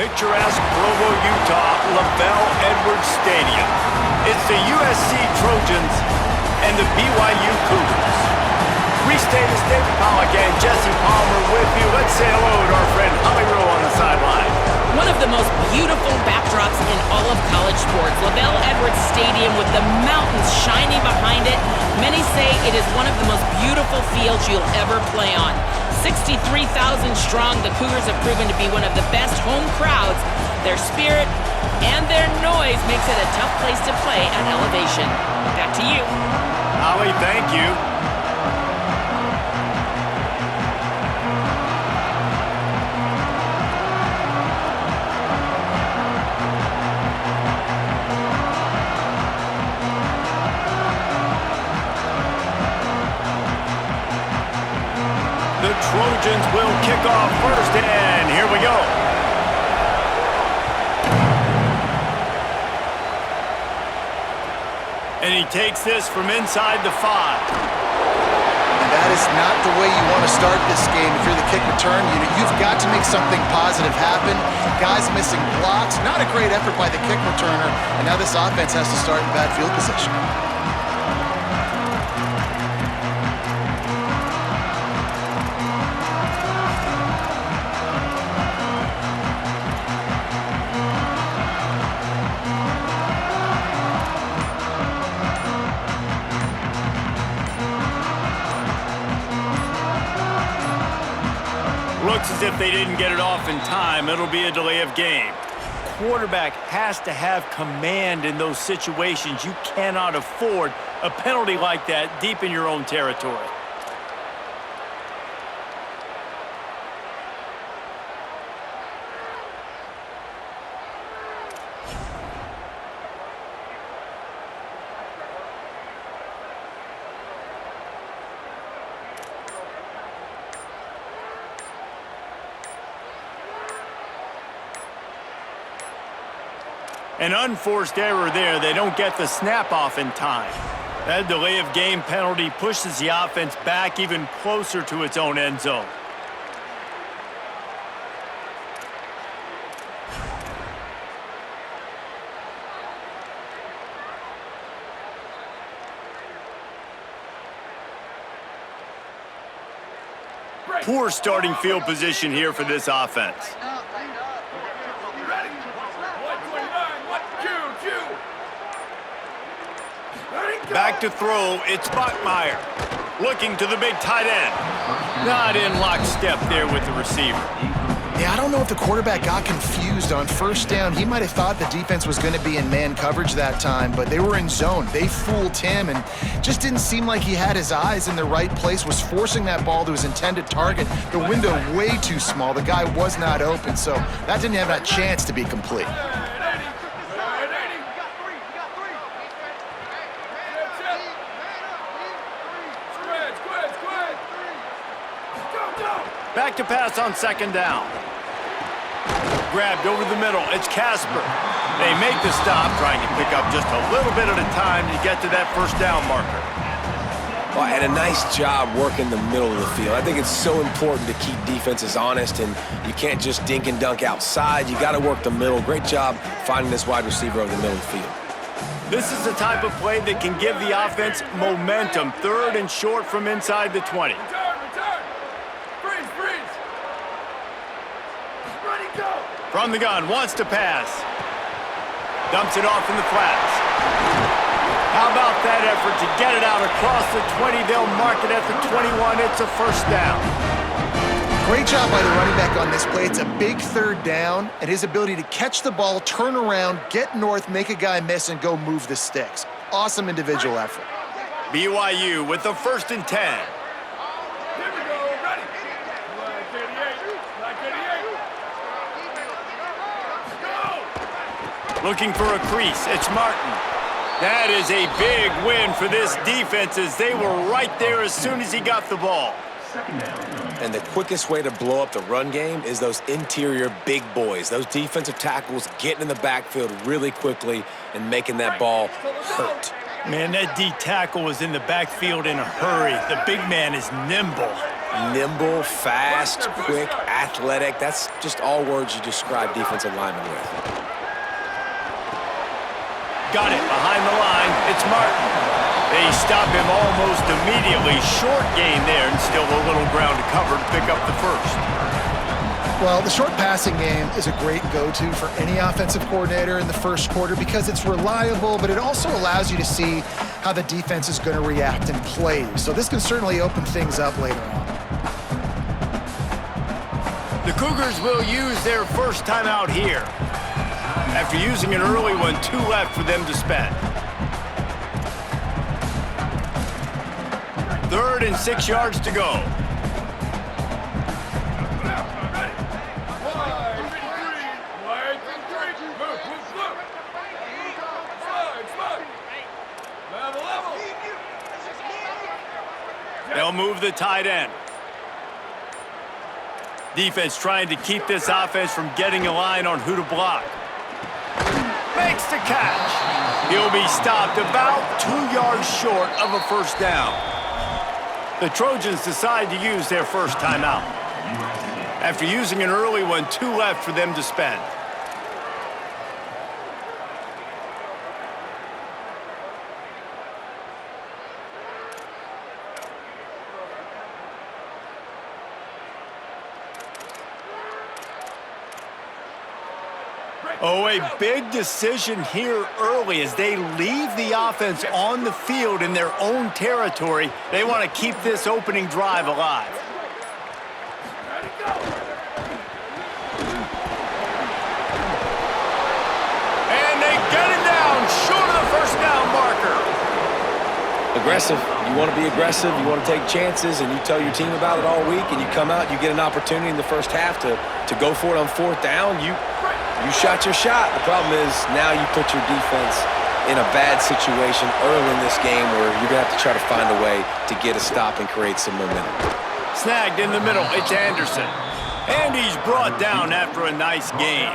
picturesque Provo, Utah, LaVell Edwards Stadium. It's the USC Trojans and the BYU Cougars. Reese Davis, David Pollack, and Jesse Palmer with you. Let's say hello to our friend Holly Rowe on the sideline. One of the most beautiful backdrops in all of college sports. LaVell Edwards Stadium with the mountains shining behind it. Many say it is one of the most beautiful fields you'll ever play on. 63,000 strong, the Cougars have proven to be one of the best home crowds. Their spirit and their noise makes it a tough place to play at elevation. Back to you. Holly, thank you. The Trojans will kick off first, and here we go. And he takes this from inside the 5. And that is not the way you want to start this game. If you're the kick return, you've got to make something positive happen. Guys missing blocks, not a great effort by the kick returner, and now this offense has to start in bad field position. Looks as if they didn't get it off in time. It'll be a delay of game. Quarterback has to have command in those situations. You cannot afford a penalty like that deep in your own territory. An unforced error there. They don't get the snap off in time. That delay of game penalty pushes the offense back even closer to its own end zone. Poor starting field position here for this offense. Back to throw, it's Bachmeier. Looking to the big tight end. Not in lockstep there with the receiver. Yeah, I don't know if the quarterback got confused on first down. He might have thought the defense was going to be in man coverage that time, but they were in zone. They fooled him and just didn't seem like he had his eyes in the right place, was forcing that ball to his intended target. The window way too small. The guy was not open, so that didn't have that chance to be complete. Back to pass on second down. Grabbed over the middle. It's Casper. They make the stop, trying to pick up just a little bit at a time to get to that first down marker. Well, and a nice job working the middle of the field. I think it's so important to keep defenses honest, and you can't just dink and dunk outside. You got to work the middle. Great job finding this wide receiver over the middle of the field. This is the type of play that can give the offense momentum. Third and short from inside the 20. From the gun, wants to pass. Dumps it off in the flats. How about that effort to get it out across the 20? They'll mark it at the 21. It's a first down. Great job by the running back on this play. It's a big third down, and his ability to catch the ball, turn around, get north, make a guy miss, and go move the sticks. Awesome individual effort. BYU with the 1st and 10. Looking for a crease. It's Martin. That is a big win for this defense as they were right there as soon as he got the ball. And the quickest way to blow up the run game is those interior big boys, those defensive tackles getting in the backfield really quickly and making that ball hurt. Man, that D tackle was in the backfield in a hurry. The big man is nimble. Nimble, fast, quick, athletic. That's just all words you describe defensive linemen with. Got it behind the line. It's Martin. They stop him almost immediately. Short gain there, and still a little ground to cover to pick up the first. Well, the short passing game is a great go-to for any offensive coordinator in the first quarter because it's reliable, but it also allows you to see how the defense is going to react and play. So this can certainly open things up later on. The Cougars will use their first timeout here. After using an early one, 2 left for them to spend. 3rd and 6 yards to go. They'll move the tight end. Defense trying to keep this offense from getting a line on who to block. Makes the catch. He'll be stopped about 2 yards short of a first down. The Trojans decide to use their first timeout. After using an early one, 2 left for them to spend. Oh, a big decision here early as they leave the offense on the field in their own territory. They want to keep this opening drive alive. And they get it down short of the first down marker. Aggressive. You want to be aggressive. You want to take chances, and you tell your team about it all week, and you come out, you get an opportunity in the first half to go for it on 4th down. You shot your shot. The problem is now you put your defense in a bad situation early in this game where you're going to have to try to find a way to get a stop and create some momentum. Snagged in the middle. It's Anderson. And he's brought down after a nice gain.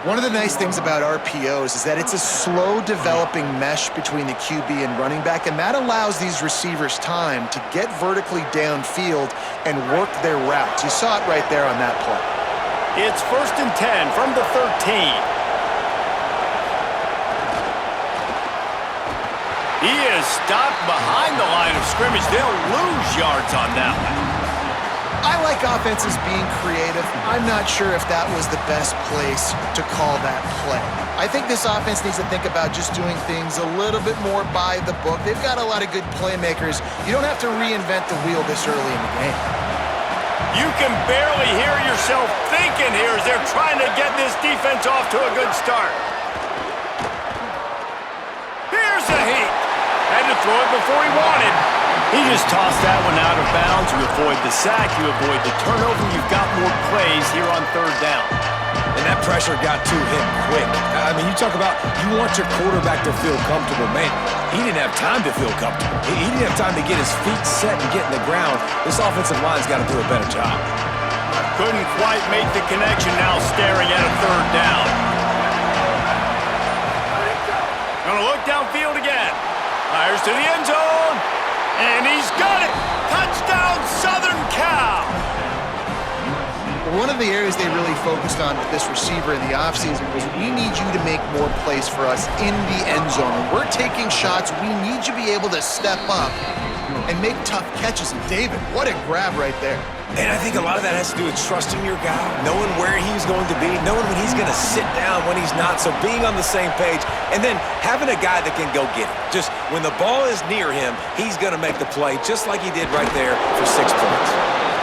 One of the nice things about RPOs is that it's a slow developing mesh between the QB and running back, and that allows these receivers time to get vertically downfield and work their routes. You saw it right there on that play. It's 1st and 10 from the 13. He is stopped behind the line of scrimmage. They'll lose yards on that one. I like offenses being creative. I'm not sure if that was the best place to call that play. I think this offense needs to think about just doing things a little bit more by the book. They've got a lot of good playmakers. You don't have to reinvent the wheel this early in the game. You can barely hear yourself thinking here as they're trying to get this defense off to a good start. Here's a heat. Had to throw it before he wanted. He just tossed that one out of bounds. You avoid the sack, you avoid the turnover. You've got more plays here on 3rd down. And that pressure got to him quick. I mean, you talk about you want your quarterback to feel comfortable. Man, he didn't have time to feel comfortable. He didn't have time to get his feet set and get in the ground. This offensive line's got to do a better job. Couldn't quite make the connection, now staring at a 3rd down. Gonna look downfield again. Fires to the end zone. And he's got it. Touchdown, Southern Cal. One of the areas they really focused on with this receiver in the offseason was we need you to make more plays for us in the end zone. When we're taking shots, we need you to be able to step up and make tough catches. And David, what a grab right there. And I think a lot of that has to do with trusting your guy, knowing where he's going to be, knowing when he's going to sit down, when he's not, so being on the same page, and then having a guy that can go get it. Just when the ball is near him, he's going to make the play just like he did right there for 6 points.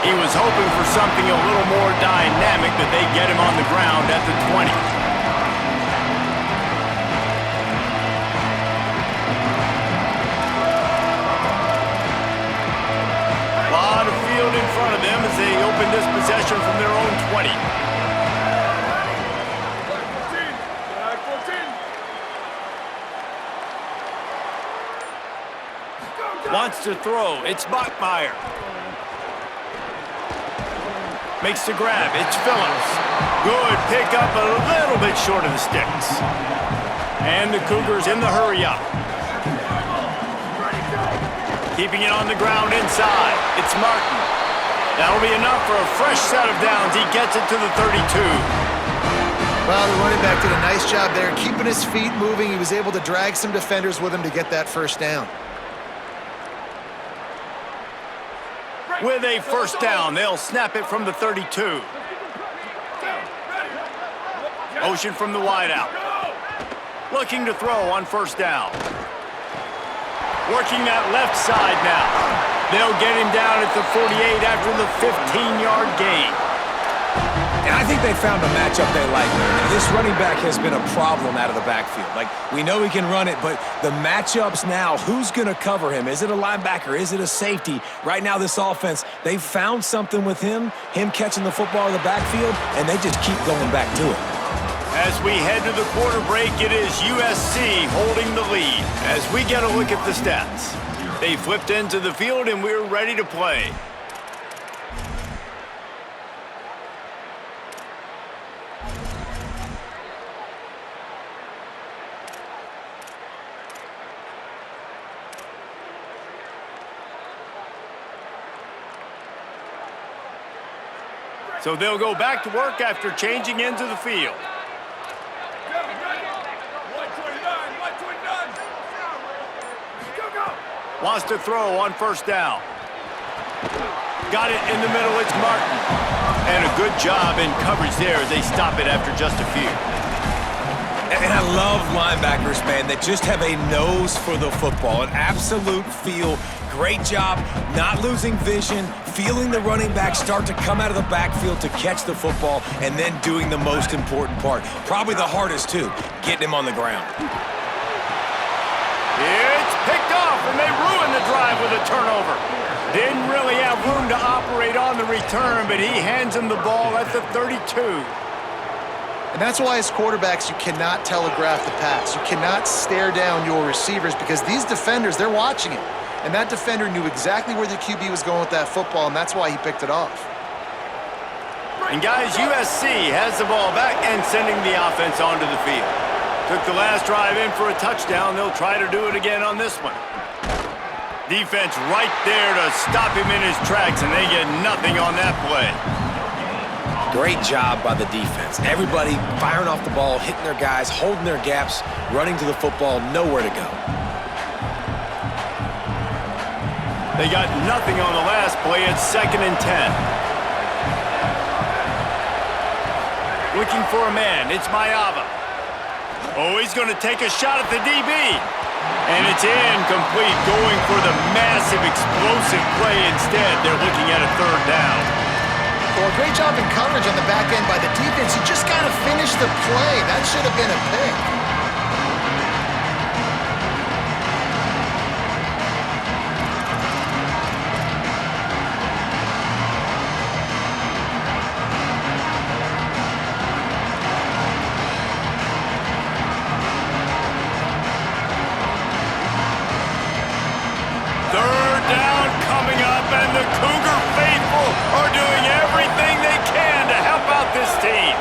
He was hoping for something a little more dynamic, but they get him on the ground at the 20. A lot of field in front of them as they open this possession from their own 20. Wants to throw. It's Bachmeier. Makes the grab. It's Phillips. Good pick up, a little bit short of the sticks. And the Cougars in the hurry up. Keeping it on the ground inside. It's Martin. That'll be enough for a fresh set of downs. He gets it to the 32. Well, the running back did a nice job there, keeping his feet moving. He was able to drag some defenders with him to get that first down. With a first down, they'll snap it from the 32. Motion from the wideout. Looking to throw on first down. Working that left side now. They'll get him down at the 48 after the 15-yard gain. And I think they found a matchup they like. This running back has been a problem out of the backfield. Like, we know he can run it, but the matchups now, who's going to cover him? Is it a linebacker? Is it a safety? Right now, this offense, they've found something with him catching the football in the backfield, and they just keep going back to it. As we head to the quarter break, it is USC holding the lead. As we get a look at the stats, they flipped into the field, and we're ready to play. So they'll go back to work after changing into the field. Wants to throw on first down. Got it in the middle, it's Martin. And a good job in coverage there as they stop it after just a few. And I love linebackers, man, that just have a nose for the football, an absolute feel. Great job not losing vision, feeling the running back start to come out of the backfield to catch the football, and then doing the most important part. Probably the hardest, too, getting him on the ground. It's picked off, and they ruin the drive with a turnover. Didn't really have room to operate on the return, but he hands him the ball at the 32. And that's why as quarterbacks, you cannot telegraph the pass. You cannot stare down your receivers because these defenders, they're watching it. And that defender knew exactly where the QB was going with that football, and that's why he picked it off. And guys, USC has the ball back and sending the offense onto the field. Took the last drive in for a touchdown. They'll try to do it again on this one. Defense right there to stop him in his tracks, and they get nothing on that play. Great job by the defense. Everybody firing off the ball, hitting their guys, holding their gaps, running to the football, nowhere to go. They got nothing on the last play. It's 2nd and 10. Looking for a man. It's Mayava. Oh, he's going to take a shot at the DB. And it's incomplete, going for the massive, explosive play instead. They're looking at a 3rd down. Well, great job in coverage on the back end by the defense. You just got to finish the play. That should have been a pick. And the Cougar faithful are doing everything they can to help out this team.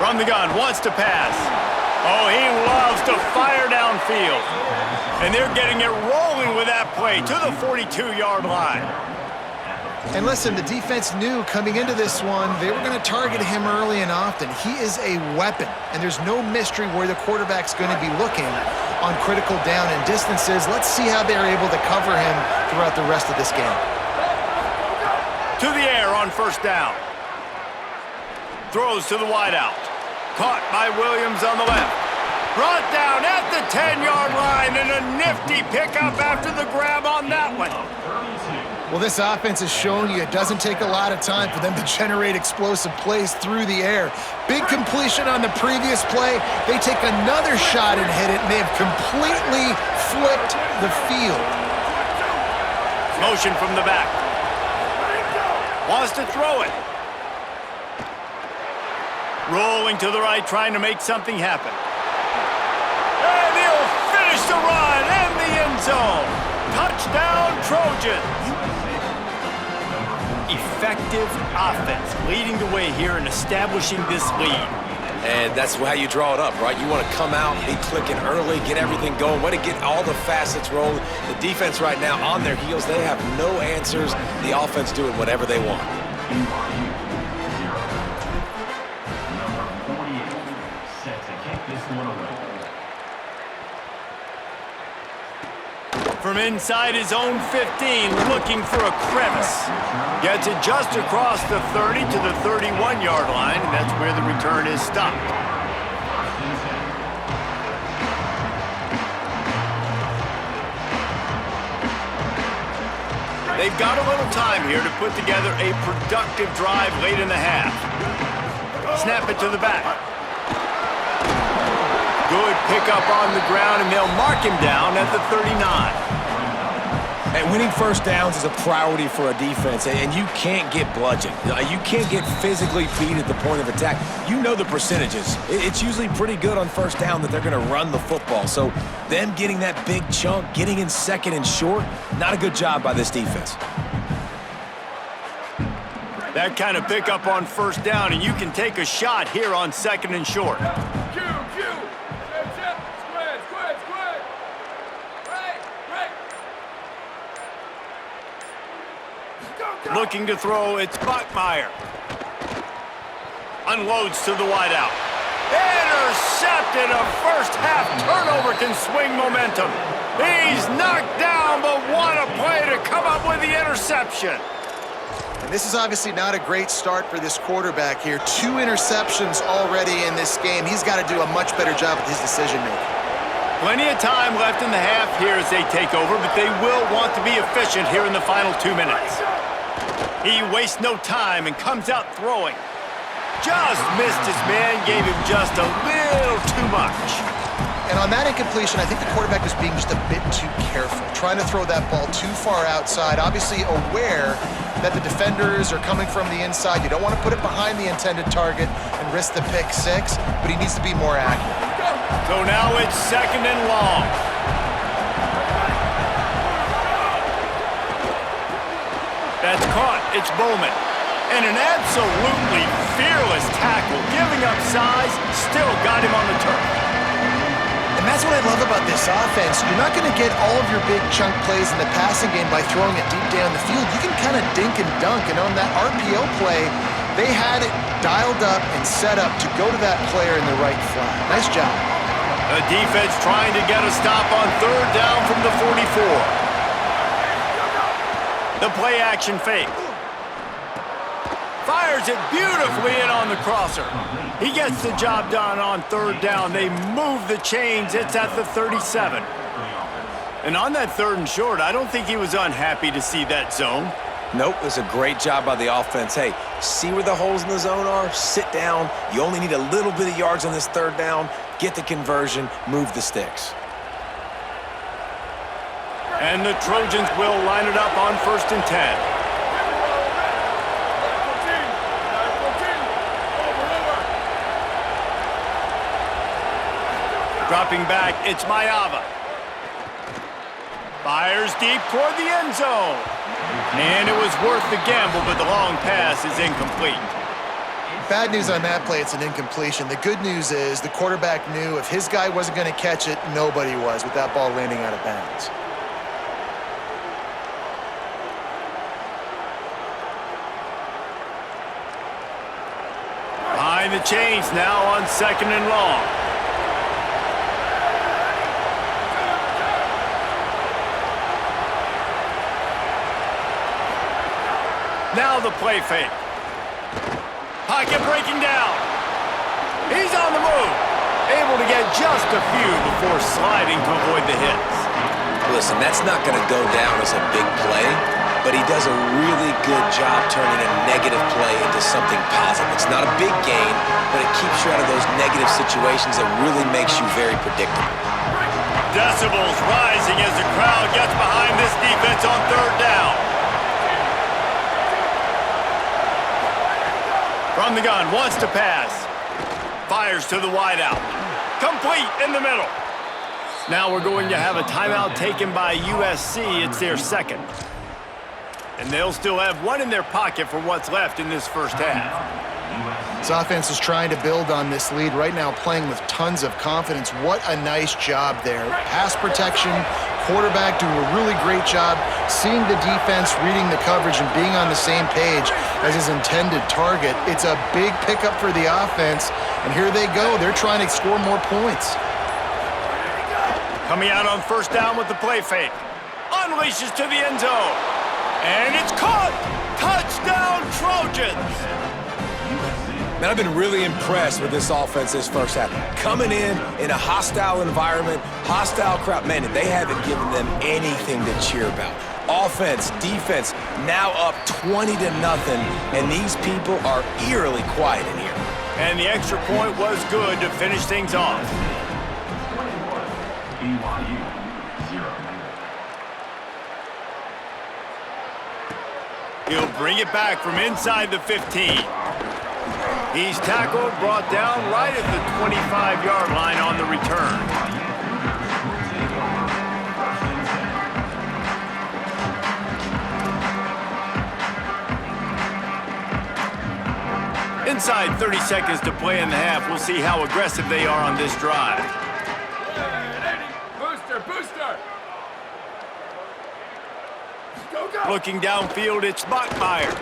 From the gun, wants to pass. Oh, he loves to fire downfield. And they're getting it rolling with that play to the 42-yard line. And listen, the defense knew coming into this one, they were going to target him early and often. He is a weapon, and there's no mystery where the quarterback's going to be looking on critical down and distances. Let's see how they're able to cover him throughout the rest of this game. To the air on first down. Throws to the wideout. Caught by Williams on the left. Brought down at the 10-yard line, and a nifty pickup after the grab on that one. Well, this offense has shown you it doesn't take a lot of time for them to generate explosive plays through the air. Big completion on the previous play. They take another shot and hit it, and they have completely flipped the field. Motion from the back. Wants to throw it. Rolling to the right, trying to make something happen. And he'll finish the run and the end zone. Touchdown, Trojans. Effective offense leading the way here and establishing this lead. And that's how you draw it up, right? You want to come out, be clicking early, get everything going, want to get all the facets rolling. The defense right now on their heels, they have no answers. The offense doing whatever they want. From inside his own 15, looking for a crevice. Gets it just across the 30 to the 31-yard line, and that's where the return is stopped. They've got a little time here to put together a productive drive late in the half. Snap it to the back. Good pickup on the ground, and they'll mark him down at the 39. And winning first downs is a priority for a defense, and you can't get bludgeoned. You can't get physically beat at the point of attack. You know the percentages. It's usually pretty good on first down that they're going to run the football. So them getting that big chunk, getting in second and short, not a good job by this defense. That kind of pickup on first down, and you can take a shot here on second and short. Looking to throw, it's Bachmeier. Unloads to the wideout. Intercepted. A first half turnover can swing momentum. He's knocked down, but what a play to come up with the interception. And this is obviously not a great start for this quarterback here. 2 interceptions already in this game. He's got to do a much better job with his decision-making. Plenty of time left in the half here as they take over, but they will want to be efficient here in the final 2 minutes. He wastes no time and comes out throwing. Just missed his man, gave him just a little too much. And on that incompletion, I think the quarterback was being just a bit too careful, trying to throw that ball too far outside, obviously aware that the defenders are coming from the inside. You don't want to put it behind the intended target and risk the pick 6, but he needs to be more accurate. So now it's second and long. That's caught. It's Bowman. And an absolutely fearless tackle, giving up size, still got him on the turf. And that's what I love about this offense. You're not going to get all of your big chunk plays in the passing game by throwing it deep down the field. You can kind of dink and dunk, and on that RPO play, they had it dialed up and set up to go to that player in the right flat. Nice job. The defense trying to get a stop on third down from the 44. The play-action fake. Fires it beautifully in on the crosser. He gets the job done on third down. They move the chains. It's at the 37. And on that third and short, I don't think he was unhappy to see that zone. Nope, it was a great job by the offense. Hey, see where the holes in the zone are, sit down. You only need a little bit of yards on this third down. Get the conversion, move the sticks. And the Trojans will line it up on 1st and 10. Dropping back, it's Mayava. Fires deep toward the end zone. And it was worth the gamble, but the long pass is incomplete. Bad news on that play, it's an incompletion. The good news is the quarterback knew if his guy wasn't going to catch it, nobody was with that ball landing out of bounds. Behind the chains now on 2nd and long. Now the play fake. Pocket breaking down. He's on the move. Able to get just a few before sliding to avoid the hits. Listen, that's not going to go down as a big play, but he does a really good job turning a negative play into something positive. It's not a big gain, but it keeps you out of those negative situations that really makes you very predictable. Decibels rising as the crowd gets behind this defense on third down. From the gun, wants to pass. Fires to the wideout. Complete in the middle. Now we're going to have a timeout taken by USC. It's their second. And they'll still have one in their pocket for what's left in this first half. This offense is trying to build on this lead right now, playing with tons of confidence. What a nice job there. Pass protection, quarterback doing a really great job, seeing the defense, reading the coverage, and being on the same page as his intended target. It's a big pickup for the offense, and here they go. They're trying to score more points. Coming out on first down with the play fake. Unleashes to the end zone. And it's caught! Touchdown, Trojans! Man, I've been really impressed with this offense this first half. Coming in a hostile environment, hostile crowd, man, they haven't given them anything to cheer about. Offense, defense, now up 20-0, and these people are eerily quiet in here. And the extra point was good to finish things off. BYU 0. He'll bring it back from inside the 15. He's tackled, brought down right at the 25-yard line on the return. Inside 30 seconds to play in the half. We'll see how aggressive they are on this drive. Booster! Go! Looking downfield, it's Bachmeier.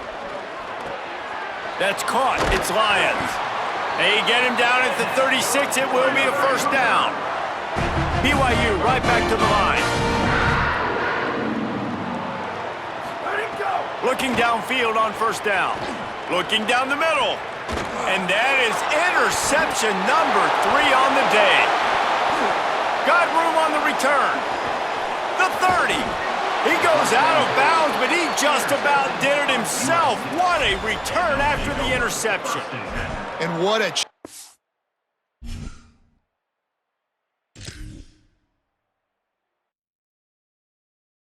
That's caught. It's Lions. They get him down at the 36. It will be a first down. BYU right back to the line. Let it go! Looking downfield on first down. Looking down the middle. And that is interception number 3 on the day. Got room on the return. The 30. He goes out of bounds, but he just about did it himself. What a return after the interception. And what a